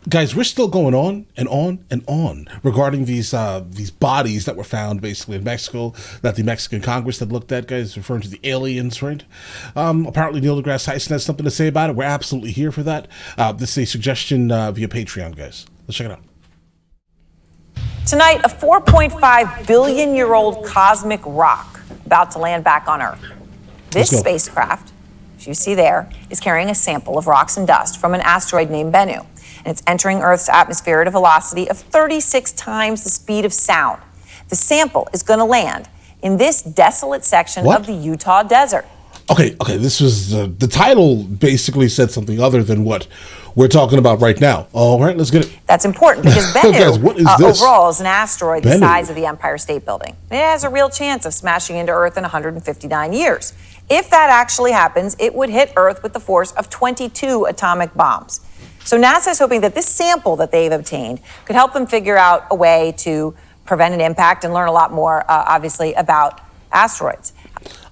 Guys, we're still going on and on and on regarding these bodies that were found basically in Mexico that the Mexican Congress had looked at. Guys, referring to the aliens, right? Apparently, Neil deGrasse Tyson has something to say about it. We're absolutely here for that. This is a suggestion via Patreon, guys. Let's check it out. Tonight, a 4.5 billion year old cosmic rock about to land back on Earth. This spacecraft, as you see there, is carrying a sample of rocks and dust from an asteroid named Bennu. And it's entering Earth's atmosphere at a velocity of 36 times the speed of sound. The sample is going to land in this desolate section of the Utah desert. Okay. This was the title basically said something other than what we're talking about right now. All right, let's get it. That's important because Bennu Guys, what is this? Overall is an asteroid the size of the Empire State Building. It has a real chance of smashing into Earth in 159 years. If that actually happens, it would hit Earth with the force of 22 atomic bombs. So NASA is hoping that this sample that they've obtained could help them figure out a way to prevent an impact and learn a lot more, obviously, about asteroids.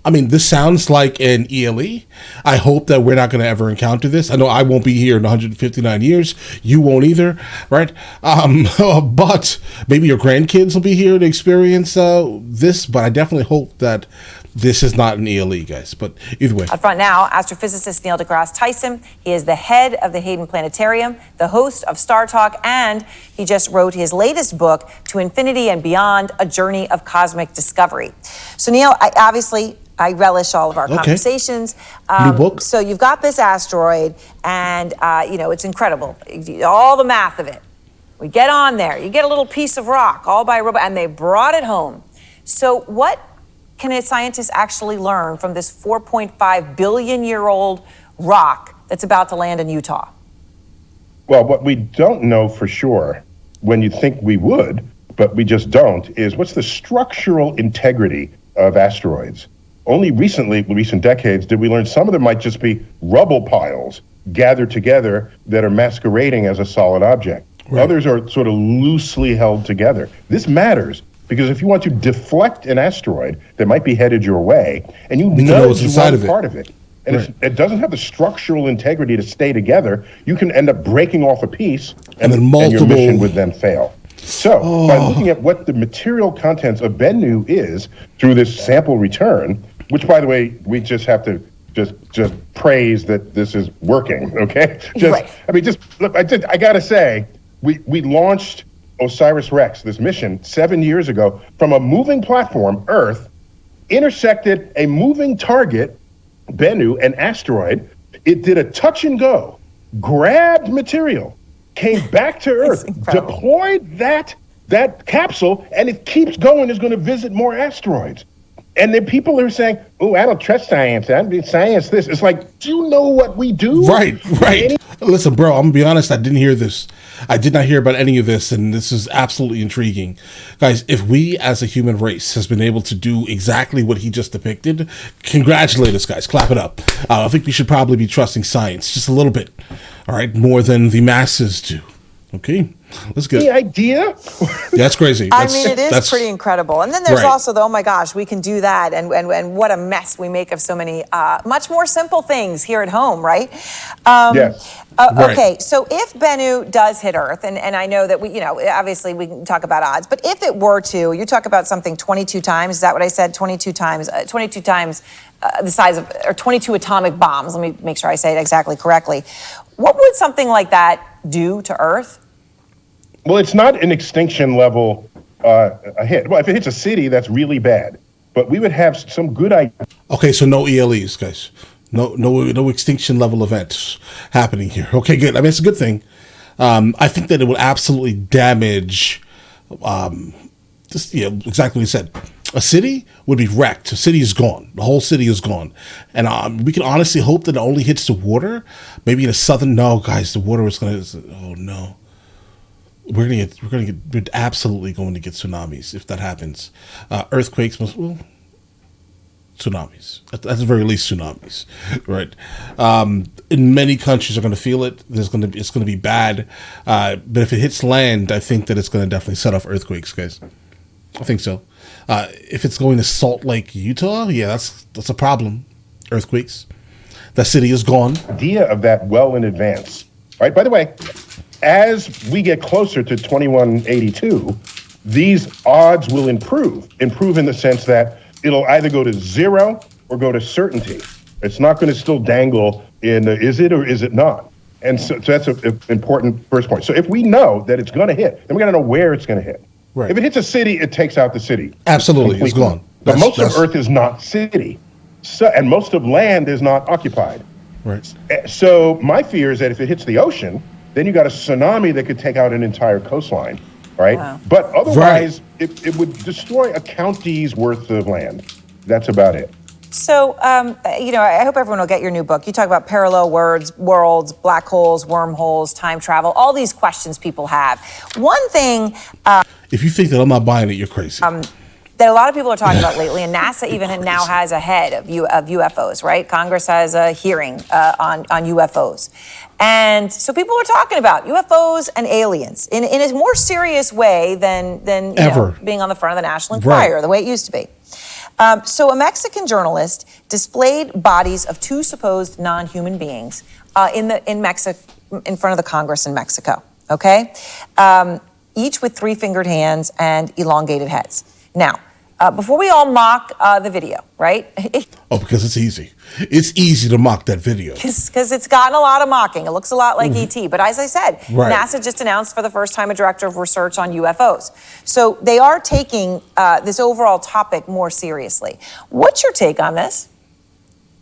I mean, this sounds like an ELE. I hope that we're not going to ever encounter this. I know I won't be here in 159 years. You won't either, right? But maybe your grandkids will be here to experience this. But I definitely hope that this is not an ELE, guys. But either way. Up front now, astrophysicist Neil deGrasse Tyson. He is the head of the Hayden Planetarium, the host of Star Talk, and he just wrote his latest book, To Infinity and Beyond, A Journey of Cosmic Discovery. So, Neil, I relish all of our conversations. New book. So you've got this asteroid, and, it's incredible. All the math of it. We get on there. You get a little piece of rock all by a robot, and they brought it home. So what can a scientist actually learn from this 4.5 billion year old rock that's about to land in Utah? Well, what we don't know for sure, when you think we would, but we just don't, is what's the structural integrity of asteroids. Only recently, recent decades, did we learn some of them might just be rubble piles gathered together that are masquerading as a solid object. Right. Others are sort of loosely held together. This matters because if you want to deflect an asteroid that might be headed your way, and you know it's one part of it, and right. It doesn't have the structural integrity to stay together, you can end up breaking off a piece, and your mission would then fail. So, by looking at what the material contents of Bennu is through this sample return, which, by the way, we just have to just praise that this is working, okay? Right. I mean, look, I gotta say, we launched OSIRIS-REx, this mission, 7 years ago from a moving platform, Earth, intersected a moving target, Bennu, an asteroid. It did a touch and go, grabbed material, came back to Earth, deployed that capsule, and it keeps going. It's going to visit more asteroids. And then people are saying, "Oh, I don't trust science. I don't do science this." It's like, do you know what we do? Right. Listen, bro, I'm going to be honest. I didn't hear this. I did not hear about any of this, and this is absolutely intriguing. Guys, if we as a human race has been able to do exactly what he just depicted, congratulate us, guys. Clap it up. I think we should probably be trusting science just a little bit, all right, more than the masses do. Okay, let's get the idea. Yeah, that's crazy. I mean, it is pretty incredible. And then there's also the, oh my gosh, we can do that. And what a mess we make of so many much more simple things here at home, right? Yes. Okay, so if Bennu does hit Earth, and I know that obviously we can talk about odds, but if it were to, you talk about something 22 times, is that what I said? 22 times the size of, or 22 atomic bombs. Let me make sure I say it exactly correctly. What would something like that do to Earth? Well, it's not an extinction level a hit. Well, if it hits a city, that's really bad. But we would have some good idea. Okay, so no ELEs, guys. No extinction level events happening here. Okay, good. I mean, it's a good thing. I think that it would absolutely damage. Exactly what you said. A city would be wrecked. A city is gone. The whole city is gone. And we can honestly hope that it only hits the water. Maybe in the southern. No, guys, the water is going to. Oh no. We're absolutely going to get tsunamis if that happens. Earthquakes, tsunamis. At the very least, tsunamis, right? In many countries are going to feel it. It's going to be bad. But if it hits land, I think that it's going to definitely set off earthquakes, guys. I think so. If it's going to Salt Lake, Utah, yeah, that's a problem. Earthquakes. That city is gone. Idea of that well in advance, right? By the way, as we get closer to 2182, these odds will improve in the sense that it'll either go to zero or go to certainty. It's not going to still dangle in is it or is it not? And so that's an important first point. So if we know that it's going to hit, then we got to know where it's going to hit. Right. If it hits a city, it takes out the city. Absolutely, completely. it's gone. But most of Earth is not city, and most of land is not occupied. Right. So my fear is that if it hits the ocean, then you got a tsunami that could take out an entire coastline, right? Wow. But otherwise, it would destroy a county's worth of land. That's about it. So, I hope everyone will get your new book. You talk about parallel worlds, black holes, wormholes, time travel, all these questions people have. One thing... if you think that I'm not buying it, you're crazy. That a lot of people are talking about lately, and NASA even now has a head of UFOs, right? Congress has a hearing on UFOs. And so people are talking about UFOs and aliens in a more serious way than ever being on the front of the National Enquirer, right. the way it used to be. So a Mexican journalist displayed bodies of two supposed non-human beings in front of the Congress in Mexico, okay? Each with three-fingered hands and elongated heads. Now, before we all mock the video, right? Because it's easy. It's easy to mock that video. Because it's gotten a lot of mocking. It looks a lot like E.T. But as I said, right. NASA just announced for the first time a director of research on UFOs. So they are taking this overall topic more seriously. What's your take on this?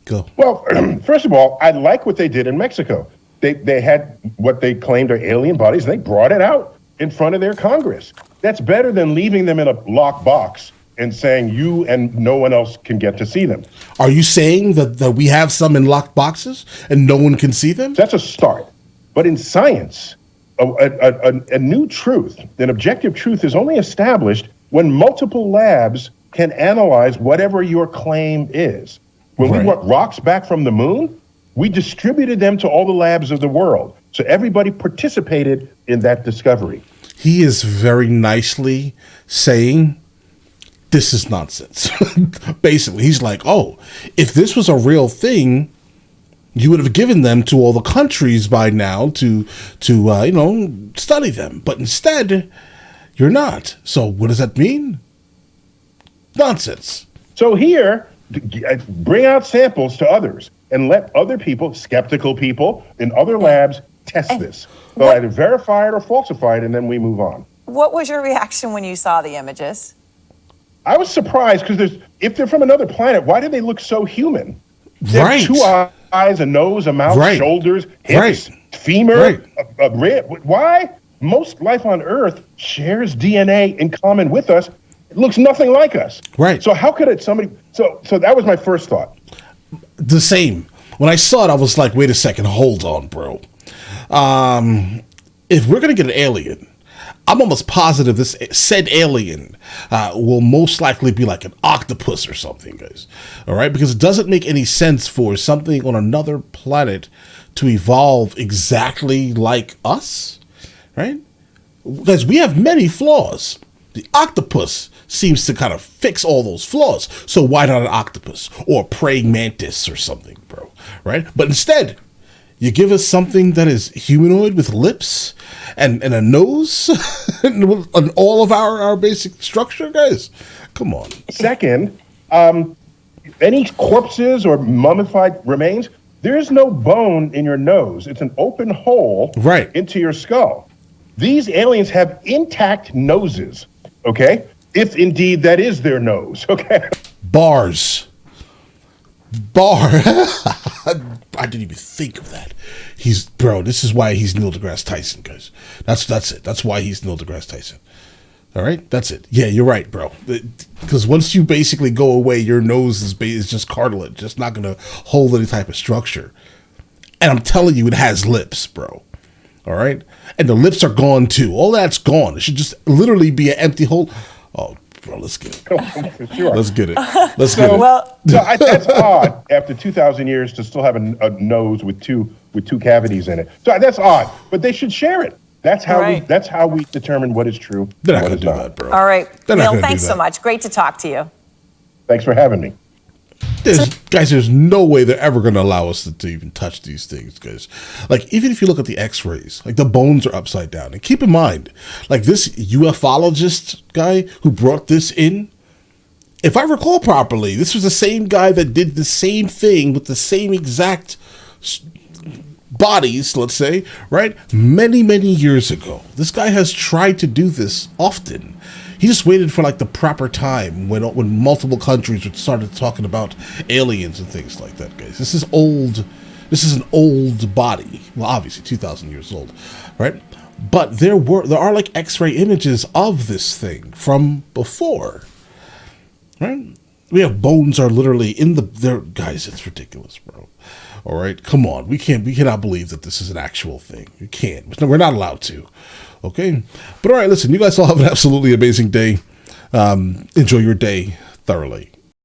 Go. Well, first of all, I like what they did in Mexico. They had what they claimed are alien bodies, and they brought it out in front of their Congress. That's better than leaving them in a locked box and saying you and no one else can get to see them. Are you saying that we have some in locked boxes and no one can see them? That's a start. But in science, a new truth, an objective truth, is only established when multiple labs can analyze whatever your claim is. When we brought rocks back from the moon, we distributed them to all the labs of the world. So everybody participated in that discovery. He is very nicely saying, this is nonsense. Basically, he's like, oh, if this was a real thing, you would have given them to all the countries by now to study them. But instead, you're not. So what does that mean? Nonsense. So here, bring out samples to others and let other people, skeptical people in other labs, test this. They'll either verify it or falsify it, and then we move on. What was your reaction when you saw the images? I was surprised because if they're from another planet, why do they look so human? They have two eyes, a nose, a mouth, shoulders, hips, femur, a rib. Why? Most life on Earth shares DNA in common with us. It looks nothing like us. Right. So how could it somebody? So that was my first thought. The same. When I saw it, I was like, wait a second, hold on, bro. If we're gonna get an alien, I'm almost positive this said alien will most likely be like an octopus or something, guys. All right? Because it doesn't make any sense for something on another planet to evolve exactly like us, right? Because we have many flaws. The octopus seems to kind of fix all those flaws. So why not an octopus or a praying mantis or something, bro? Right? But instead, you give us something that is humanoid with lips and a nose and all of our basic structure, guys. Come on. Second, any corpses or mummified remains, there is no bone in your nose. It's an open hole into your skull. These aliens have intact noses, okay? If indeed that is their nose, okay? Bars. I didn't even think of that. This is why he's Neil deGrasse Tyson, guys. That's it. That's why he's Neil deGrasse Tyson. All right? That's it. Yeah, you're right, bro. Because once you basically go away, your nose is just cartilage. Just not going to hold any type of structure. And I'm telling you, it has lips, bro. All right? And the lips are gone, too. All that's gone. It should just literally be an empty hole. Oh, bro, let's get it. Sure. Let's get it. Let's get it. Well, that's odd after 2,000 years to still have a nose with two cavities in it. So that's odd, but they should share it. That's how we determine what is true. They're not going to do that, bro. All right. Neil, thanks so much. Great to talk to you. Thanks for having me. There's no way they're ever going to allow us to even touch these things, guys. Like, even if you look at the x-rays, like, the bones are upside down. And keep in mind, like, this ufologist guy who brought this in, if I recall properly, this was the same guy that did the same thing with the same exact bodies, let's say, right? Many, many years ago. This guy has tried to do this often. He just waited for like the proper time when multiple countries started talking about aliens and things like that, guys. This is old. This is an old body. Well, obviously 2,000 years old, right? But there are like X-ray images of this thing from before, right? We have bones are literally in there, guys. It's ridiculous, bro. All right, come on. We cannot believe that this is an actual thing. We can't. We're not allowed to. Okay, but all right. Listen, you guys all have an absolutely amazing day. Enjoy your day thoroughly.